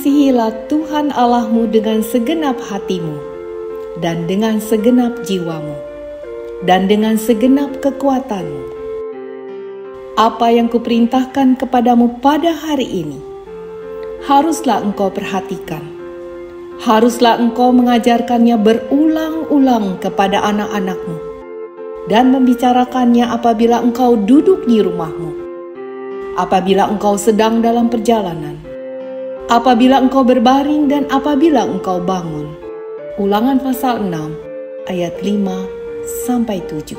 Kasihilah Tuhan Allahmu dengan segenap hatimu, dan dengan segenap jiwamu, dan dengan segenap kekuatanmu. Apa yang kuperintahkan kepadamu pada hari ini, haruslah engkau perhatikan. Haruslah engkau mengajarkannya berulang-ulang kepada anak-anakmu, dan membicarakannya apabila engkau duduk di rumahmu, apabila engkau sedang dalam perjalanan, apabila engkau berbaring dan apabila engkau bangun. Ulangan pasal 6 ayat 5-7.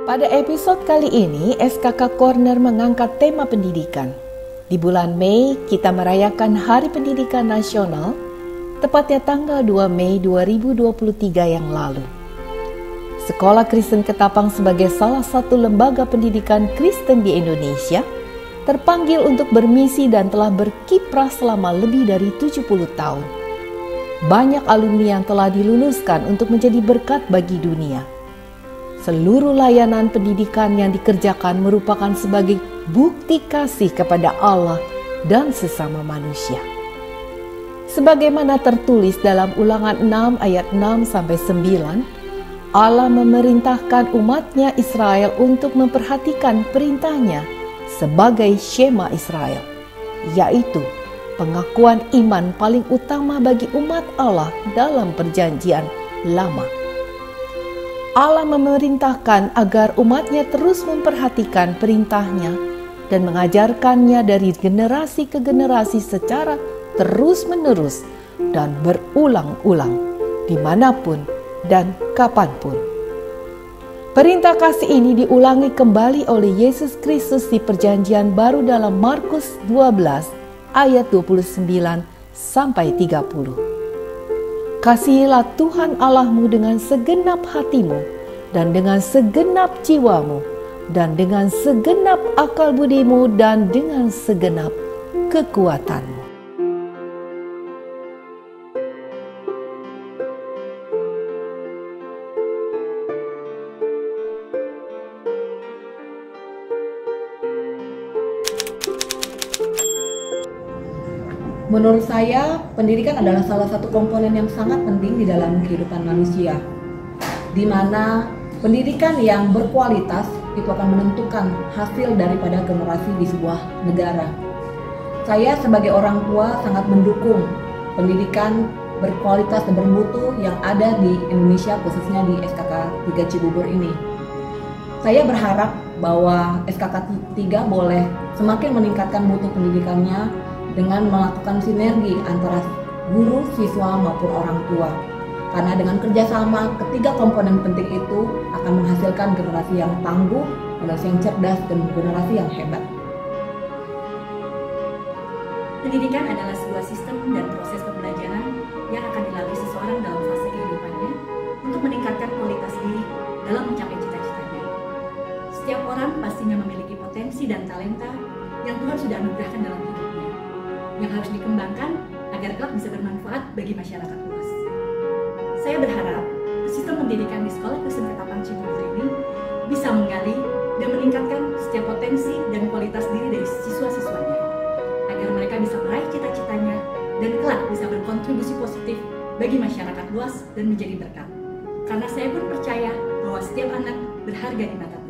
Pada episode kali ini, SKK Corner mengangkat tema pendidikan. Di bulan Mei, kita merayakan Hari Pendidikan Nasional, tepatnya tanggal 2 Mei 2023 yang lalu. Sekolah Kristen Ketapang sebagai salah satu lembaga pendidikan Kristen di Indonesia terpanggil untuk bermisi dan telah berkiprah selama lebih dari 70 tahun. Banyak alumni yang telah diluluskan untuk menjadi berkat bagi dunia. Seluruh layanan pendidikan yang dikerjakan merupakan sebagai bukti kasih kepada Allah dan sesama manusia. Sebagaimana tertulis dalam Ulangan 6 ayat 6-9, Allah memerintahkan umatnya Israel untuk memperhatikan perintahnya sebagai Shema Israel, yaitu pengakuan iman paling utama bagi umat Allah dalam perjanjian lama. Allah memerintahkan agar umatnya terus memperhatikan perintahnya dan mengajarkannya dari generasi ke generasi secara terus-menerus dan berulang-ulang, dimanapun dan kapanpun. Perintah kasih ini diulangi kembali oleh Yesus Kristus di perjanjian baru dalam Markus 12 ayat 29-30. Kasihilah Tuhan Allahmu dengan segenap hatimu, dan dengan segenap jiwamu, dan dengan segenap akal budimu, dan dengan segenap kekuatanmu. Menurut saya, pendidikan adalah salah satu komponen yang sangat penting di dalam kehidupan manusia, di mana pendidikan yang berkualitas itu akan menentukan hasil daripada generasi di sebuah negara. Saya sebagai orang tua sangat mendukung pendidikan berkualitas dan bermutu yang ada di Indonesia, khususnya di SKK 3 Cibubur ini. Saya berharap bahwa SKK 3 boleh semakin meningkatkan mutu pendidikannya dengan melakukan sinergi antara guru, siswa, maupun orang tua. Karena dengan kerjasama ketiga komponen penting itu akan menghasilkan generasi yang tangguh, generasi yang cerdas, dan generasi yang hebat. Pendidikan adalah sebuah sistem dan proses pembelajaran yang akan dilalui seseorang dalam fase kehidupannya untuk meningkatkan kualitas diri dalam mencapai cita-citanya. Setiap orang pastinya memiliki potensi dan talenta yang Tuhan sudah anugerahkan dalam hidupnya, yang harus dikembangkan agar kelak bisa bermanfaat bagi masyarakat luas. Saya berharap sistem pendidikan di Sekolah Kristen Ketapang Cibubur ini bisa menggali dan meningkatkan setiap potensi dan kualitas diri dari siswa-siswanya, agar mereka bisa meraih cita-citanya dan kelak bisa berkontribusi positif bagi masyarakat luas dan menjadi berkat. Karena saya pun percaya bahwa setiap anak berharga di mata Tuhan.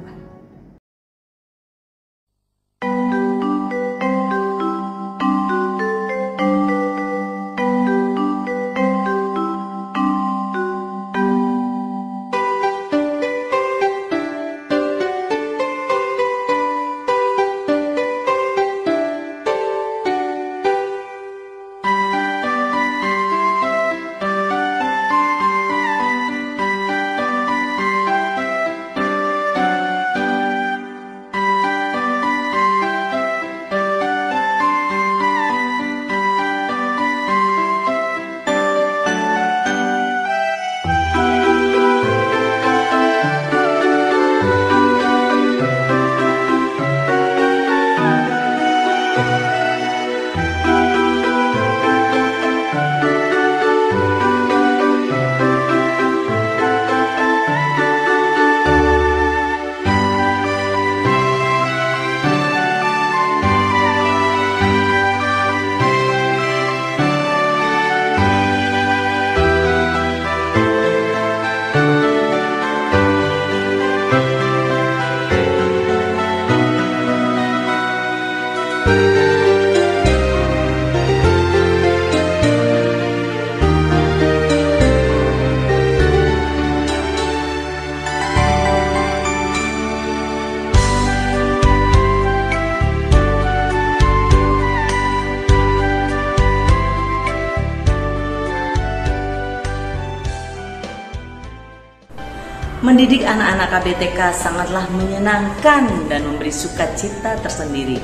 Mendidik anak-anak KBTK sangatlah menyenangkan dan memberi sukacita tersendiri.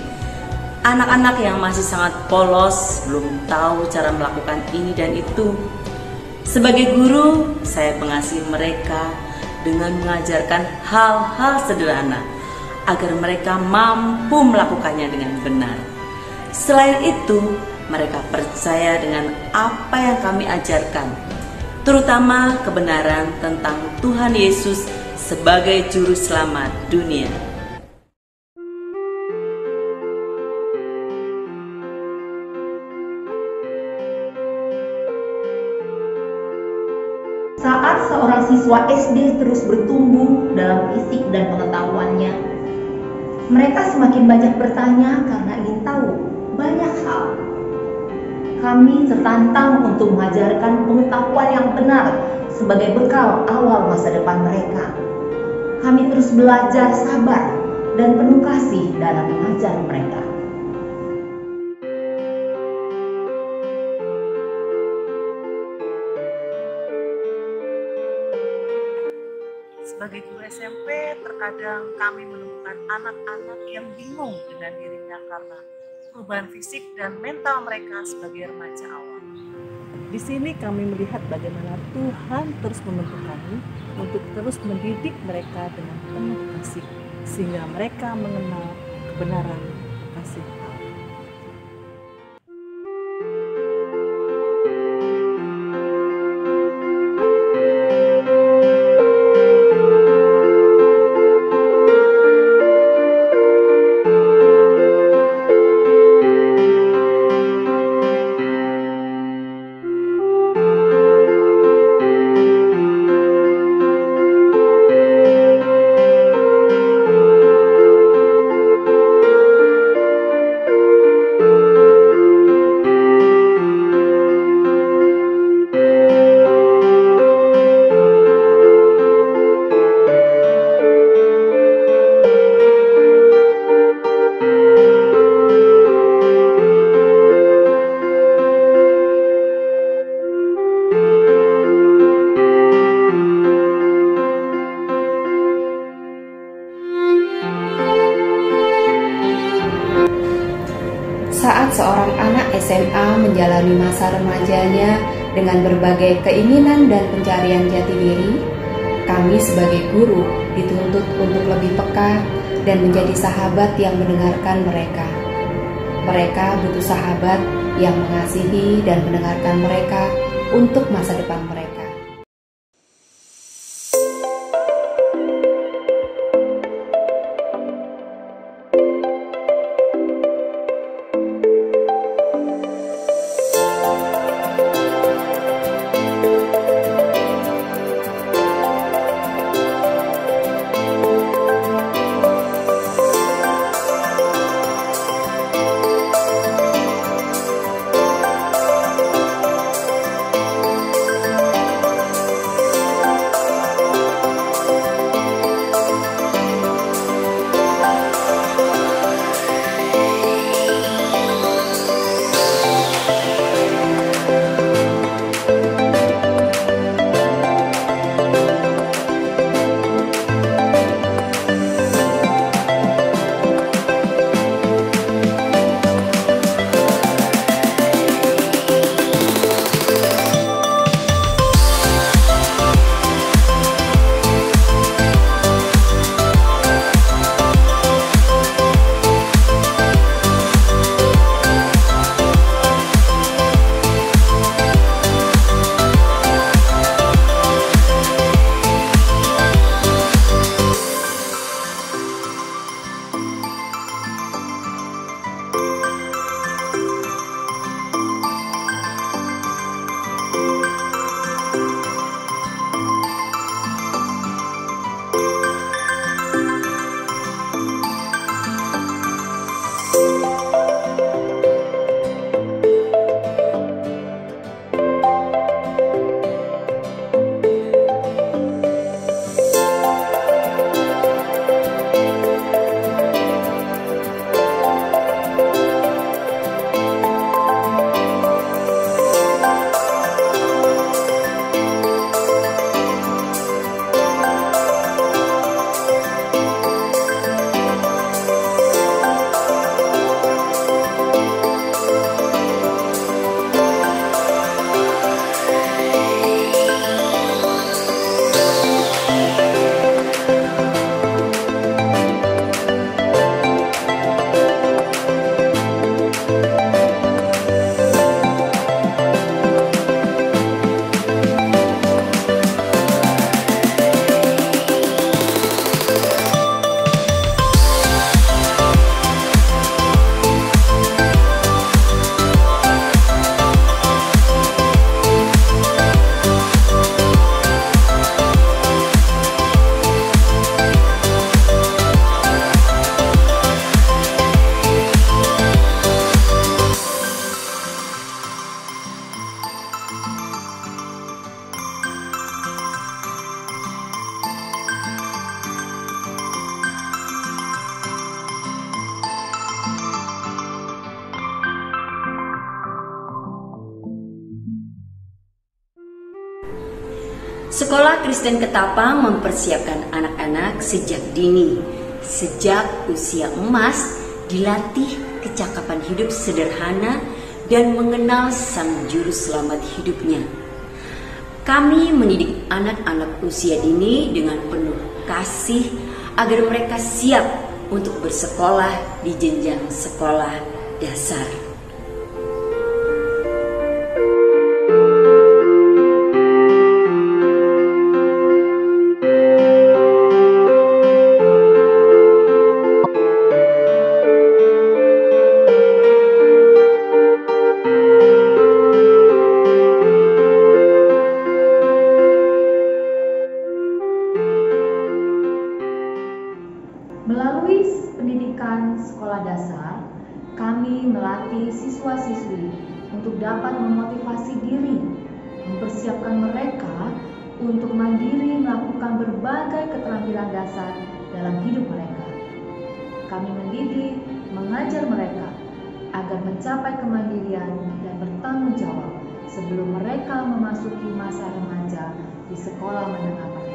Anak-anak yang masih sangat polos, belum tahu cara melakukan ini dan itu. Sebagai guru, saya mengasihi mereka dengan mengajarkan hal-hal sederhana agar mereka mampu melakukannya dengan benar. Selain itu, mereka percaya dengan apa yang kami ajarkan, terutama kebenaran tentang Tuhan Yesus sebagai Juru Selamat dunia. Saat seorang siswa SD terus bertumbuh dalam fisik dan pengetahuannya, mereka semakin banyak bertanya karena ingin tahu banyak hal. Kami tertantang untuk mengajarkan pengetahuan yang benar sebagai bekal awal masa depan mereka. Kami terus belajar sabar dan penuh kasih dalam mengajar mereka. Sebagai guru SMP, terkadang kami menemukan anak-anak yang bingung dengan dirinya karena perubahan fisik dan mental mereka sebagai remaja awal. Di sini kami melihat bagaimana Tuhan terus membentuk kami untuk terus mendidik mereka dengan penuh kasih, sehingga mereka mengenal kebenaran kasih Allah. Saat seorang anak SMA menjalani masa remajanya dengan berbagai keinginan dan pencarian jati diri, kami sebagai guru dituntut untuk lebih peka dan menjadi sahabat yang mendengarkan mereka. Mereka butuh sahabat yang mengasihi dan mendengarkan mereka untuk masa depan mereka. Sekolah Kristen Ketapang mempersiapkan anak-anak sejak dini, sejak usia emas, dilatih kecakapan hidup sederhana dan mengenal Sang Juru Selamat hidupnya. Kami mendidik anak-anak usia dini dengan penuh kasih agar mereka siap untuk bersekolah di jenjang sekolah dasar. Melalui pendidikan sekolah dasar, kami melatih siswa-siswi untuk dapat memotivasi diri, mempersiapkan mereka untuk mandiri melakukan berbagai keterampilan dasar dalam hidup mereka. Kami mendidik, mengajar mereka agar mencapai kemandirian dan bertanggung jawab sebelum mereka memasuki masa remaja di sekolah menengah pertama.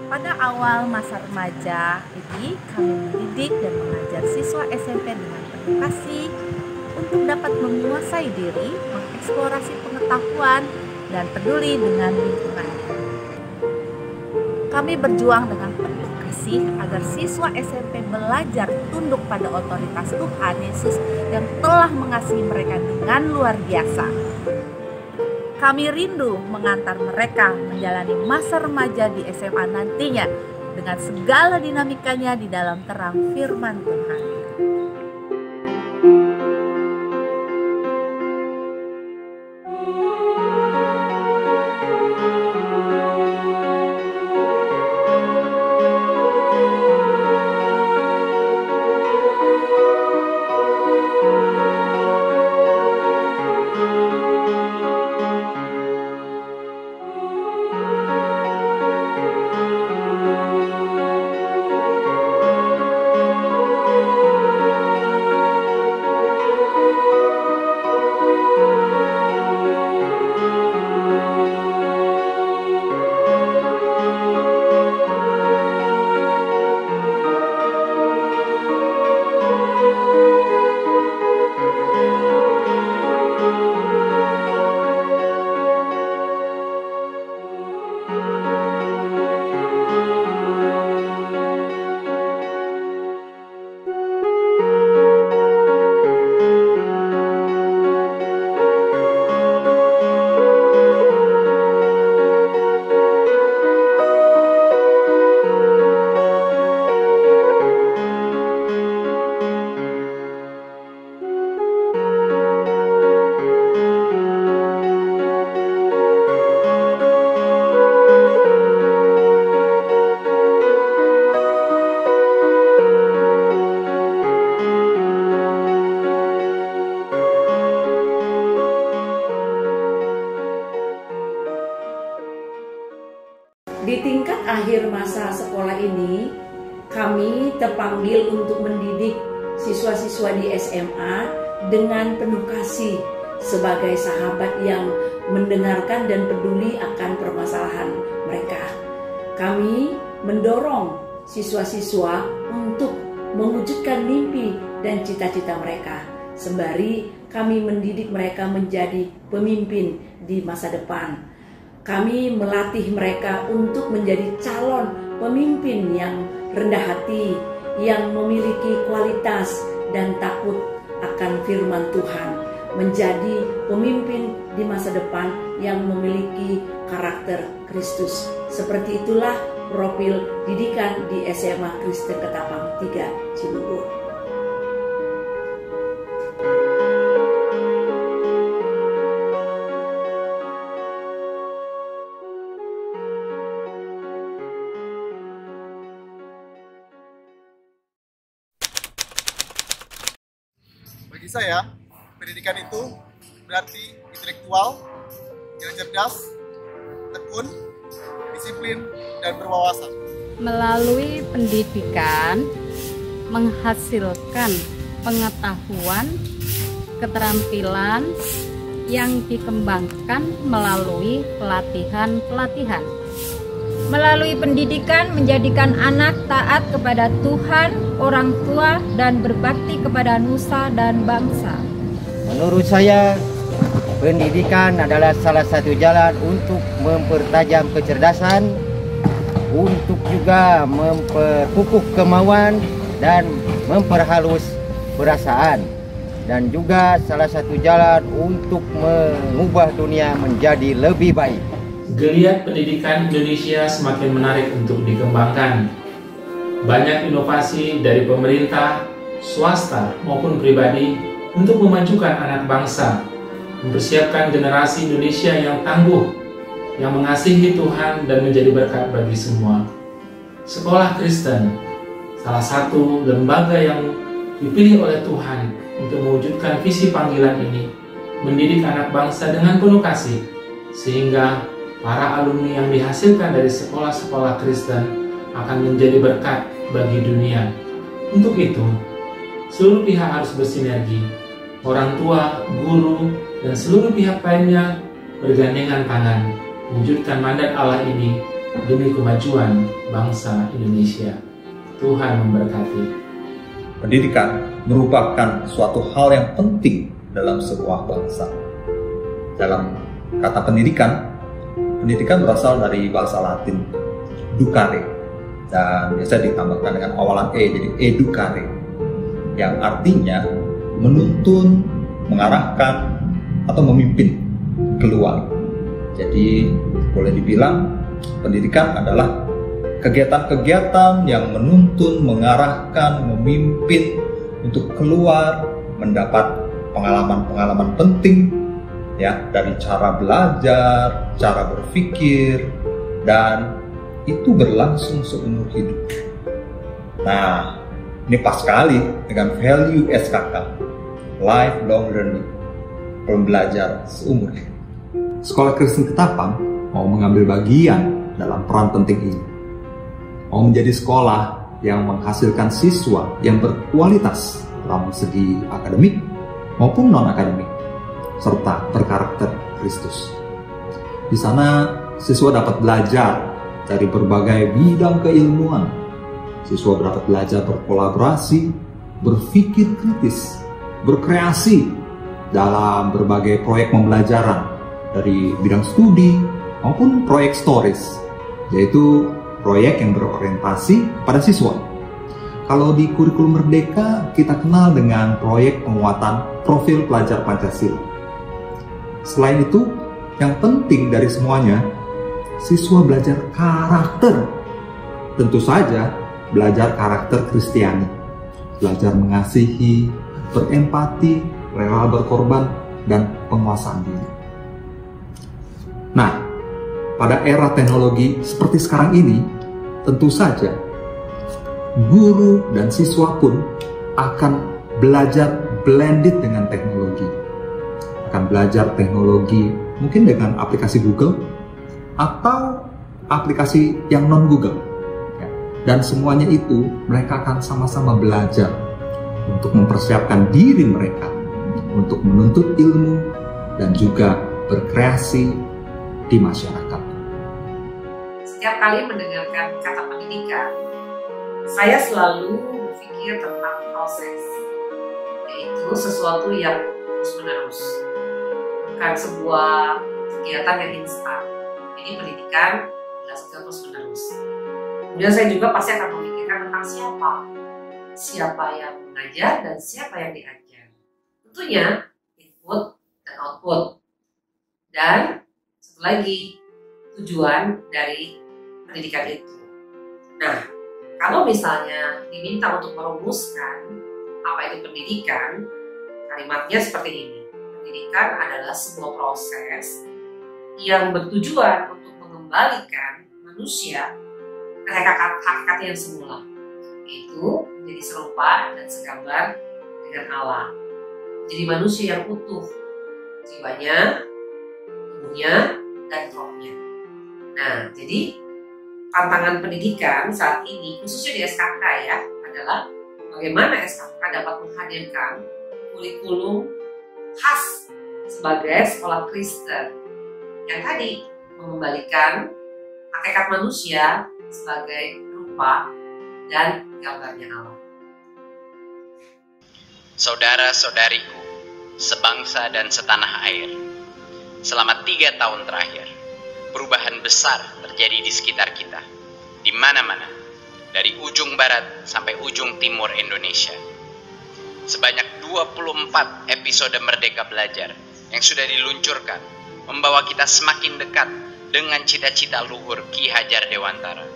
Pada awal masa remaja ini, kami mendidik dan mengajar siswa SMP dengan penuh kasih untuk dapat menguasai diri, mengeksplorasi pengetahuan, dan peduli dengan lingkungan. Kami berjuang dengan penuh kasih agar siswa SMP belajar tunduk pada otoritas Tuhan Yesus yang telah mengasihi mereka dengan luar biasa. Kami rindu mengantar mereka menjalani masa remaja di SMA nantinya dengan segala dinamikanya di dalam terang firman Tuhan. Di tingkat akhir masa sekolah ini, kami terpanggil untuk mendidik siswa-siswa di SMA dengan penuh kasih sebagai sahabat yang mendengarkan dan peduli akan permasalahan mereka. Kami mendorong siswa-siswa untuk mewujudkan mimpi dan cita-cita mereka, sembari kami mendidik mereka menjadi pemimpin di masa depan. Kami melatih mereka untuk menjadi calon pemimpin yang rendah hati, yang memiliki kualitas dan takut akan firman Tuhan. menjadi pemimpin di masa depan yang memiliki karakter Kristus. Seperti itulah profil didikan di SMA Kristen Ketapang 3 Cibubur. Bagi saya, pendidikan itu berarti intelektual, yang cerdas, tekun, disiplin, dan berwawasan. Melalui pendidikan, menghasilkan pengetahuan, keterampilan yang dikembangkan melalui pelatihan-pelatihan. Melalui pendidikan menjadikan anak taat kepada Tuhan, orang tua, dan berbakti kepada nusa dan bangsa. Menurut saya, pendidikan adalah salah satu jalan untuk mempertajam kecerdasan, untuk juga memperkukuh kemauan dan memperhalus perasaan, dan juga salah satu jalan untuk mengubah dunia menjadi lebih baik. Geliat pendidikan Indonesia semakin menarik untuk dikembangkan. Banyak inovasi dari pemerintah, swasta maupun pribadi untuk memajukan anak bangsa, mempersiapkan generasi Indonesia yang tangguh, yang mengasihi Tuhan dan menjadi berkat bagi semua. Sekolah Kristen, salah satu lembaga yang dipilih oleh Tuhan untuk mewujudkan visi panggilan ini, mendidik anak bangsa dengan penuh kasih, sehingga para alumni yang dihasilkan dari sekolah-sekolah Kristen akan menjadi berkat bagi dunia. Untuk itu, seluruh pihak harus bersinergi. Orang tua, guru, dan seluruh pihak lainnya bergandengan tangan mewujudkan mandat Allah ini demi kemajuan bangsa Indonesia. Tuhan memberkati. Pendidikan merupakan suatu hal yang penting dalam sebuah bangsa. Dalam kata pendidikan berasal dari bahasa Latin ducare, dan biasa ditambahkan dengan awalan e, jadi educare, yang artinya menuntun, mengarahkan, atau memimpin keluar. Jadi boleh dibilang pendidikan adalah kegiatan-kegiatan yang menuntun, mengarahkan, memimpin untuk keluar, mendapat pengalaman-pengalaman penting ya, dari cara belajar, cara berpikir, dan itu berlangsung seumur hidup. Nah, ini pas sekali dengan value SKK, lifelong learning, pembelajar seumur hidup. Sekolah Kristen Ketapang mau mengambil bagian dalam peran penting ini. Mau menjadi sekolah yang menghasilkan siswa yang berkualitas dalam segi akademik maupun non-akademik, serta berkarakter Kristus. Di sana siswa dapat belajar dari berbagai bidang keilmuan. Siswa dapat belajar berkolaborasi, berpikir kritis, berkreasi dalam berbagai proyek pembelajaran dari bidang studi maupun proyek stories, yaitu proyek yang berorientasi pada siswa. Kalau di kurikulum Merdeka, kita kenal dengan proyek penguatan profil pelajar Pancasila. Selain itu, yang penting dari semuanya, siswa belajar karakter. Tentu saja, belajar karakter Kristiani. Belajar mengasihi, berempati, rela berkorban, dan penguasaan diri. Nah, pada era teknologi seperti sekarang ini, tentu saja guru dan siswa pun akan belajar blended dengan teknologi. Akan belajar teknologi mungkin dengan aplikasi Google atau aplikasi yang non-Google. Dan semuanya itu mereka akan sama-sama belajar untuk mempersiapkan diri mereka untuk menuntut ilmu dan juga berkreasi di masyarakat. Setiap kali mendengarkan kata pendidikan, saya selalu berpikir tentang proses, yaitu sesuatu yang terus-menerus, bukan sebuah kegiatan yang instan. Jadi pendidikan adalah sesuatu terus-menerus. Kemudian saya juga pasti akan memikirkan tentang siapa yang mengajar dan siapa yang diajar. Tentunya itu input dan output. Dan satu lagi, tujuan dari pendidikan itu. Nah, kalau misalnya diminta untuk merumuskan apa itu pendidikan, kalimatnya seperti ini. Pendidikan adalah sebuah proses yang bertujuan untuk mengembalikan manusia ke hakikat yang semula, yaitu menjadi serupa dan segambar dengan Allah. Jadi manusia yang utuh, jiwanya, tubuhnya, dan rohnya. Nah, jadi tantangan pendidikan saat ini, khususnya di SKK ya, adalah bagaimana SKK dapat menghadirkan kurikulum khas sebagai sekolah Kristen yang tadi mengembalikan hakikat manusia sebagai rupa dan gambarnya Allah. Saudara-saudariku, sebangsa dan setanah air, selama 3 tahun terakhir, perubahan besar terjadi di sekitar kita, di mana-mana, dari ujung barat sampai ujung timur Indonesia. Sebanyak 24 episode Merdeka Belajar yang sudah diluncurkan, membawa kita semakin dekat dengan cita-cita luhur Ki Hajar Dewantara,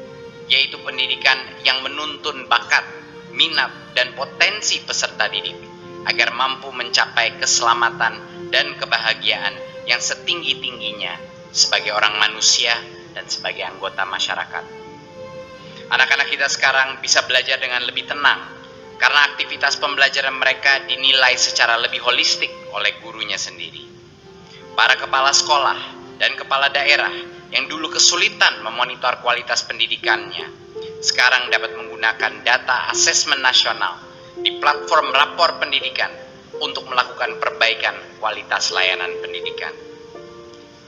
yaitu pendidikan yang menuntun bakat, minat, dan potensi peserta didik, agar mampu mencapai keselamatan dan kebahagiaan yang setinggi-tingginya sebagai orang manusia dan sebagai anggota masyarakat. Anak-anak kita sekarang bisa belajar dengan lebih tenang karena aktivitas pembelajaran mereka dinilai secara lebih holistik oleh gurunya sendiri. Para kepala sekolah dan kepala daerah yang dulu kesulitan memonitor kualitas pendidikannya, sekarang dapat menggunakan data asesmen nasional di platform rapor pendidikan untuk melakukan perbaikan kualitas layanan pendidikan.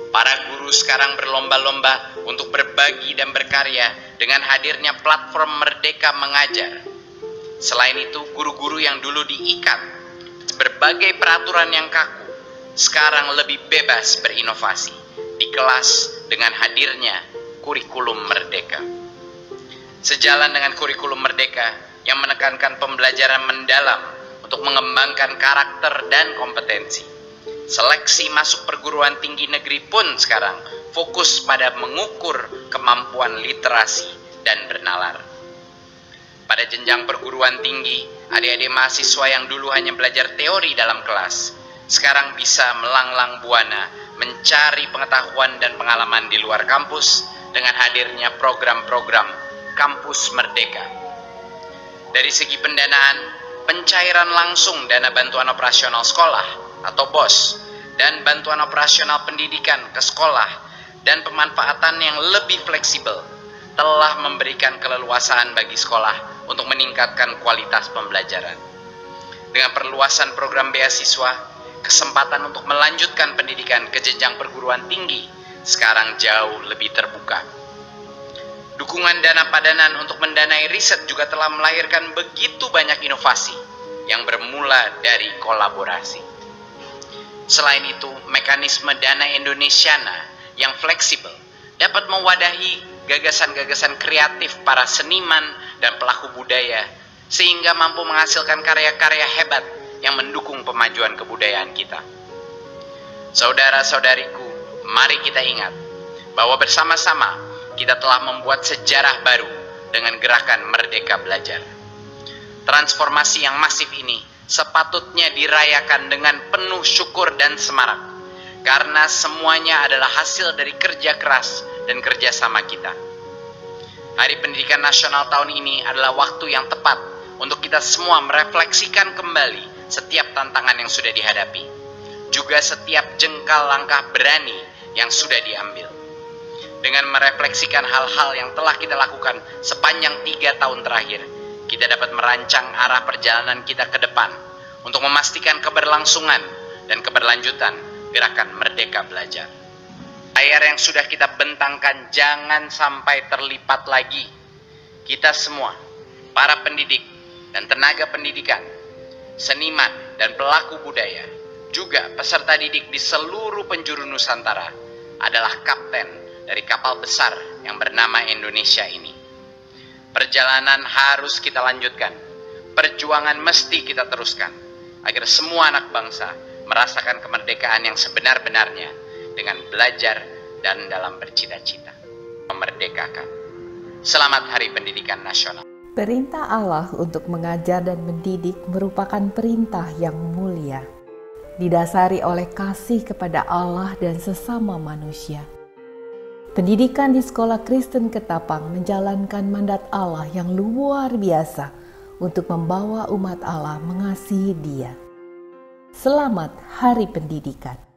Para guru sekarang berlomba-lomba untuk berbagi dan berkarya dengan hadirnya platform Merdeka Mengajar. Selain itu, guru-guru yang dulu diikat berbagai peraturan yang kaku, sekarang lebih bebas berinovasi di kelas dengan hadirnya kurikulum Merdeka. Sejalan dengan kurikulum Merdeka yang menekankan pembelajaran mendalam untuk mengembangkan karakter dan kompetensi, seleksi masuk perguruan tinggi negeri pun sekarang fokus pada mengukur kemampuan literasi dan bernalar. Pada jenjang perguruan tinggi, adik-adik mahasiswa yang dulu hanya belajar teori dalam kelas, sekarang bisa melanglang buana mencari pengetahuan dan pengalaman di luar kampus dengan hadirnya program-program Kampus Merdeka. Dari segi pendanaan, pencairan langsung dana bantuan operasional sekolah atau BOS dan bantuan operasional pendidikan ke sekolah dan pemanfaatan yang lebih fleksibel telah memberikan keleluasaan bagi sekolah untuk meningkatkan kualitas pembelajaran. Dengan perluasan program beasiswa, kesempatan untuk melanjutkan pendidikan ke jenjang perguruan tinggi sekarang jauh lebih terbuka. Dukungan dana padanan untuk mendanai riset juga telah melahirkan begitu banyak inovasi yang bermula dari kolaborasi. Selain itu, mekanisme dana Indonesiana yang fleksibel dapat mewadahi gagasan-gagasan kreatif para seniman dan pelaku budaya sehingga mampu menghasilkan karya-karya hebat yang mendukung pemajuan kebudayaan kita. Saudara-saudariku, mari kita ingat bahwa bersama-sama kita telah membuat sejarah baru dengan gerakan Merdeka Belajar. Transformasi yang masif ini sepatutnya dirayakan dengan penuh syukur dan semarak, karena semuanya adalah hasil dari kerja keras dan kerjasama kita. Hari Pendidikan Nasional tahun ini adalah waktu yang tepat untuk kita semua merefleksikan kembali setiap tantangan yang sudah dihadapi, juga setiap jengkal langkah berani yang sudah diambil. Dengan merefleksikan hal-hal yang telah kita lakukan sepanjang 3 tahun terakhir, kita dapat merancang arah perjalanan kita ke depan untuk memastikan keberlangsungan dan keberlanjutan gerakan Merdeka Belajar. Layar yang sudah kita bentangkan jangan sampai terlipat lagi. Kita semua, para pendidik dan tenaga pendidikan, seniman dan pelaku budaya, juga peserta didik di seluruh penjuru Nusantara adalah kapten dari kapal besar yang bernama Indonesia ini. Perjalanan harus kita lanjutkan, perjuangan mesti kita teruskan, agar semua anak bangsa merasakan kemerdekaan yang sebenar-benarnya dengan belajar dan dalam bercita-cita. Memerdekakan. Selamat Hari Pendidikan Nasional. Perintah Allah untuk mengajar dan mendidik merupakan perintah yang mulia, didasari oleh kasih kepada Allah dan sesama manusia. Pendidikan di Sekolah Kristen Ketapang menjalankan mandat Allah yang luar biasa untuk membawa umat Allah mengasihi Dia. Selamat Hari Pendidikan.